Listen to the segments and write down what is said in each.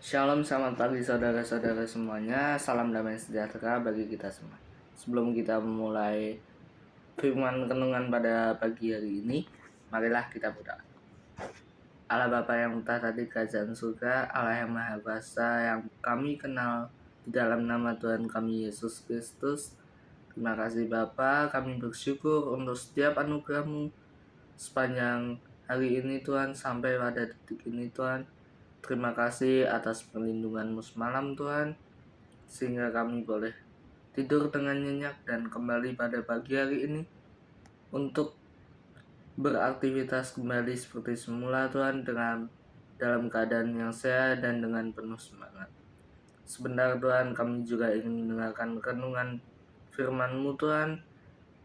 Shalom, selamat pagi saudara-saudara semuanya. Salam damai sejahtera bagi kita semua. Sebelum kita memulai firman renungan pada pagi hari ini, marilah kita berdoa. Allah Bapa yang utara di kerajaan surga, Allah yang Maha Kuasa yang kami kenal di dalam nama Tuhan kami Yesus Kristus. Terima kasih Bapa, kami bersyukur untuk setiap anugerah-Mu sepanjang hari ini Tuhan, sampai pada detik ini Tuhan. Terima kasih atas perlindungan-Mu semalam Tuhan, sehingga kami boleh tidur dengan nyenyak dan kembali pada pagi hari ini untuk beraktivitas kembali seperti semula Tuhan, dengan dalam keadaan yang sehat dan dengan penuh semangat. Sebentar Tuhan, kami juga ingin mendengarkan renungan firman-Mu Tuhan.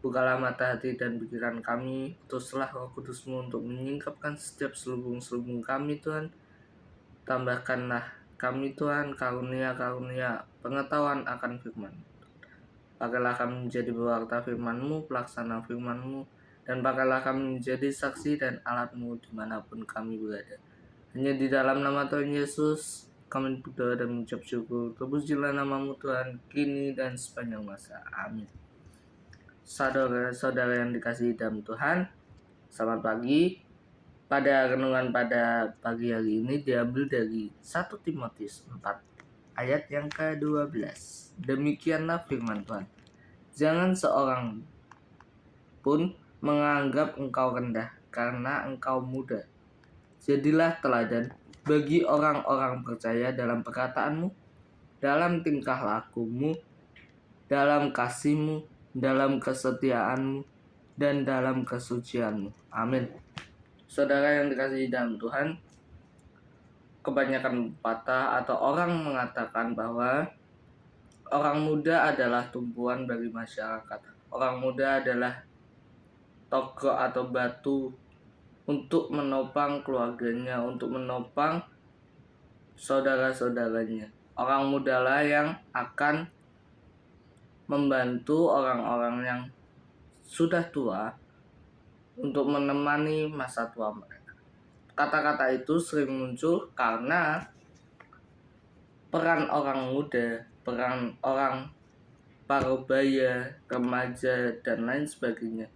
Bukalah mata hati dan pikiran kami, utuslah Roh Kudus-Mu untuk menyingkapkan setiap selubung-selubung kami Tuhan. Tambahkanlah kami Tuhan karunia-karunia pengetahuan akan firman. Pakailah kami menjadi pewarta firman-Mu, pelaksana firman-Mu, dan pakailah kami menjadi saksi dan alat-Mu dimanapun kami berada. Hanya di dalam nama Tuhan Yesus kami berdoa dan mengucap syukur. Terpujilah nama-Mu Tuhan, kini dan sepanjang masa. Amin. Saudara-saudara yang dikasihi dalam Tuhan, selamat pagi. Pada renungan pada pagi hari ini diambil dari 1 Timotius 4 ayat yang ke-12. Demikianlah firman Tuhan. Jangan seorang pun menganggap engkau rendah karena engkau muda. Jadilah teladan bagi orang-orang percaya dalam perkataanmu, dalam tingkah lakumu, dalam kasihmu, dalam kesetiaanmu, dan dalam kesucianmu. Amin. Saudara yang dikasihi dalam Tuhan, kebanyakan pepatah atau orang mengatakan bahwa orang muda adalah tumpuan bagi masyarakat. Orang muda adalah tokoh atau batu untuk menopang keluarganya, untuk menopang saudara-saudaranya. Orang muda lah yang akan membantu orang-orang yang sudah tua untuk menemani masa tua mereka. Kata-kata itu sering muncul karena peran orang muda, peran orang parubaya, remaja, dan lain sebagainya,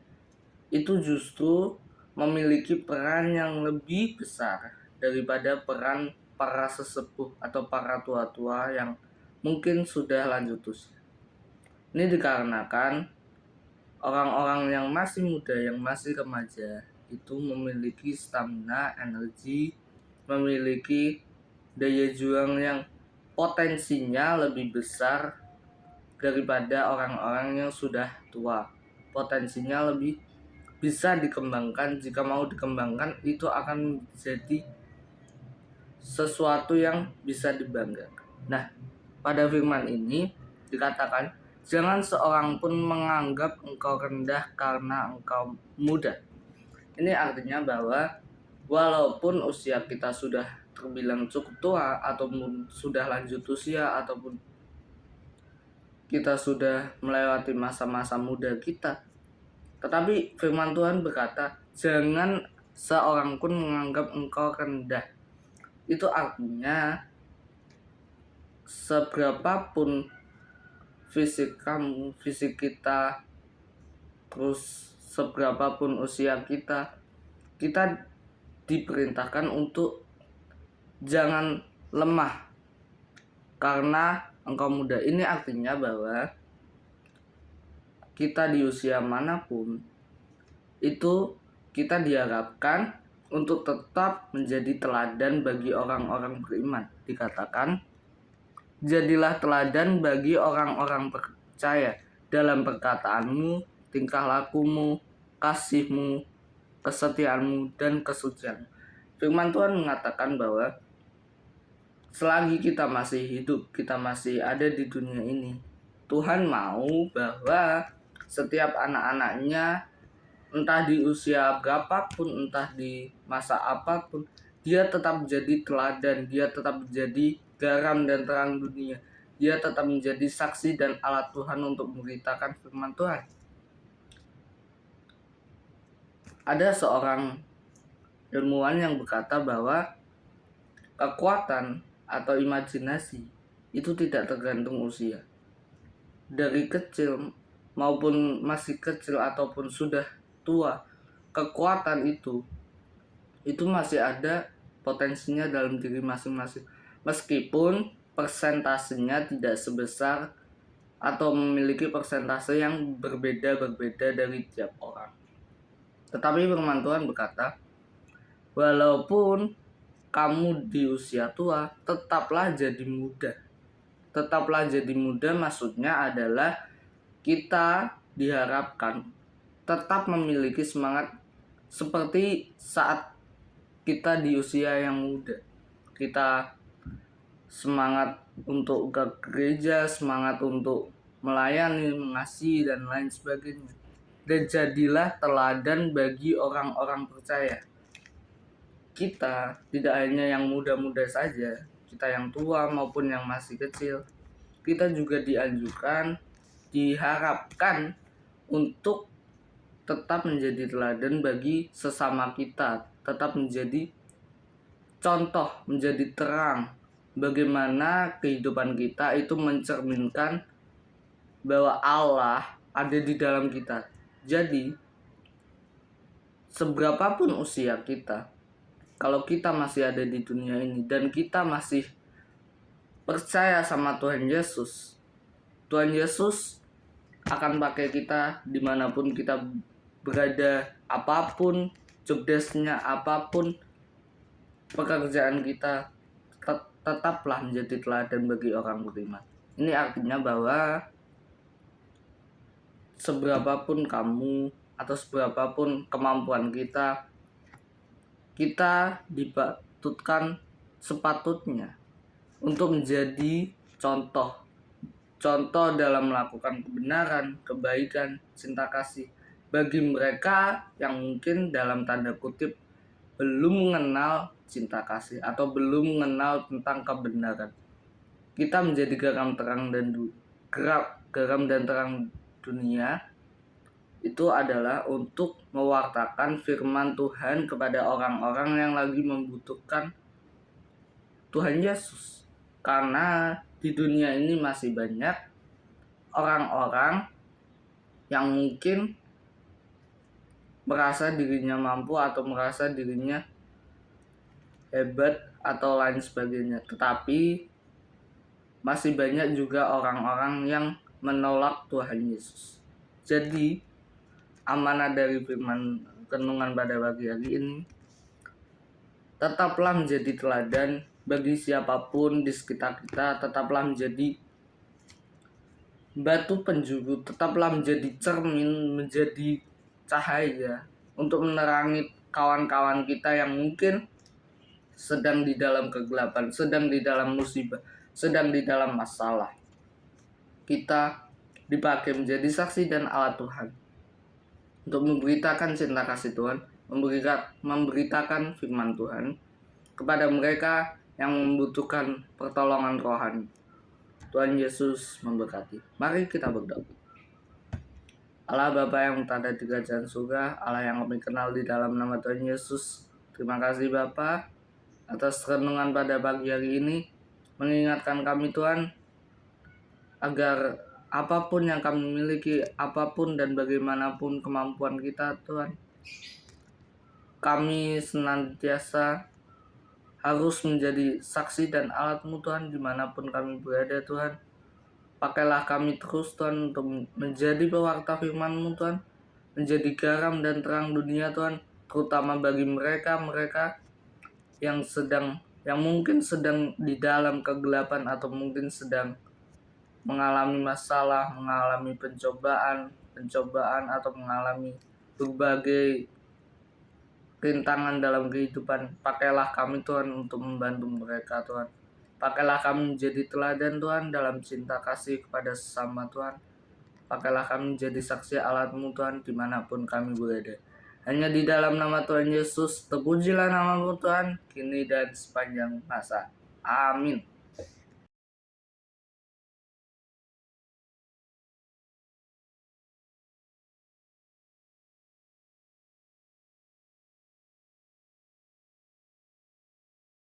itu justru memiliki peran yang lebih besar daripada peran para sesepuh atau para tua-tua yang mungkin sudah lanjut usia. Ini dikarenakan orang-orang yang masih muda, yang masih remaja, itu memiliki stamina, energi, memiliki daya juang yang potensinya lebih besar daripada orang-orang yang sudah tua. Potensinya lebih bisa dikembangkan. Jika mau dikembangkan, itu akan menjadi sesuatu yang bisa dibanggakan. Nah, pada firman ini dikatakan, jangan seorang pun menganggap engkau rendah karena engkau muda. Ini artinya bahwa walaupun usia kita sudah terbilang cukup tua, ataupun sudah lanjut usia, ataupun kita sudah melewati masa-masa muda kita, tetapi firman Tuhan berkata, jangan seorang pun menganggap engkau rendah. Itu artinya seberapapun fisik kamu, fisik kita, terus seberapapun usia kita, kita diperintahkan untuk jangan lemah karena engkau muda. Ini artinya bahwa kita di usia manapun itu kita diharapkan untuk tetap menjadi teladan bagi orang-orang beriman. Dikatakan, jadilah teladan bagi orang-orang percaya dalam perkataanmu, tingkah lakumu, kasihmu, kesetiaanmu, dan kesucianmu. Firman Tuhan mengatakan bahwa selagi kita masih hidup, kita masih ada di dunia ini, Tuhan mau bahwa setiap anak-anaknya, entah di usia berapapun, entah di masa apapun, dia tetap menjadi teladan, dia tetap menjadi garam dan terang dunia. Dia tetap menjadi saksi dan alat Tuhan untuk memberitakan firman Tuhan. Ada seorang ilmuwan yang berkata bahwa kekuatan atau imajinasi itu tidak tergantung usia. Dari kecil maupun masih kecil ataupun sudah tua, kekuatan itu masih ada potensinya dalam diri masing-masing. Meskipun persentasenya tidak sebesar atau memiliki persentase yang berbeda-berbeda dari tiap orang. Tetapi firman Tuhan berkata, walaupun kamu di usia tua, tetaplah jadi muda. Tetaplah jadi muda maksudnya adalah kita diharapkan tetap memiliki semangat seperti saat kita di usia yang muda. Kita semangat untuk ke gereja, semangat untuk melayani, mengasihi, dan lain sebagainya. Dan jadilah teladan bagi orang-orang percaya. Kita tidak hanya yang muda-muda saja, kita yang tua maupun yang masih kecil, kita juga dianjurkan, diharapkan untuk tetap menjadi teladan bagi sesama kita, tetap menjadi contoh, menjadi terang bagaimana kehidupan kita itu mencerminkan bahwa Allah ada di dalam kita. Jadi, seberapapun usia kita, kalau kita masih ada di dunia ini dan kita masih percaya sama Tuhan Yesus akan pakai kita dimanapun kita berada, apapun job desk-nya, apapun pekerjaan kita, tetaplah menjadi teladan bagi orang beriman. Ini artinya bahwa seberapapun kamu atau seberapapun kemampuan kita dipatutkan sepatutnya untuk menjadi contoh dalam melakukan kebenaran, kebaikan, cinta kasih bagi mereka yang mungkin dalam tanda kutip belum mengenal cinta kasih atau belum mengenal tentang kebenaran. Kita menjadi garam dan terang dunia itu adalah untuk mewartakan firman Tuhan kepada orang-orang yang lagi membutuhkan Tuhan Yesus. Karena di dunia ini masih banyak orang-orang yang mungkin merasa dirinya mampu atau merasa dirinya hebat atau lain sebagainya. Tetapi masih banyak juga orang-orang yang menolak Tuhan Yesus. Jadi amanah dari firman renungan pada pagi hari ini, tetaplah menjadi teladan bagi siapapun di sekitar kita, tetaplah menjadi batu penjuru, tetaplah menjadi cermin, menjadi cahaya untuk menerangi kawan-kawan kita yang mungkin sedang di dalam kegelapan, sedang di dalam musibah, sedang di dalam masalah. Kita dipakai menjadi saksi dan alat Tuhan untuk memberitakan cinta kasih Tuhan, memberitakan firman Tuhan kepada mereka yang membutuhkan pertolongan rohani. Tuhan Yesus memberkati. Mari kita berdoa. Allah Bapa yang berada di kerajaan surga, Allah yang kami kenal di dalam nama Tuhan Yesus, terima kasih Bapa atas renungan pada pagi hari ini, mengingatkan kami Tuhan agar apapun yang kami miliki, apapun dan bagaimanapun kemampuan kita Tuhan, kami senantiasa harus menjadi saksi dan alat-Mu Tuhan dimanapun kami berada Tuhan. Pakailah kami terus Tuhan untuk menjadi pewarta firman-Mu Tuhan, menjadi garam dan terang dunia Tuhan, terutama bagi mereka yang mungkin sedang di dalam kegelapan atau mungkin sedang mengalami masalah, mengalami pencobaan atau mengalami berbagai rintangan dalam kehidupan. Pakailah kami Tuhan untuk membantu mereka Tuhan. Pakailah kami menjadi teladan Tuhan dalam cinta kasih kepada sesama Tuhan. Pakailah kami menjadi saksi alat-Mu Tuhan dimanapun kami berada. Hanya di dalam nama Tuhan Yesus, terpujilah nama-Mu Tuhan, kini dan sepanjang masa. Amin.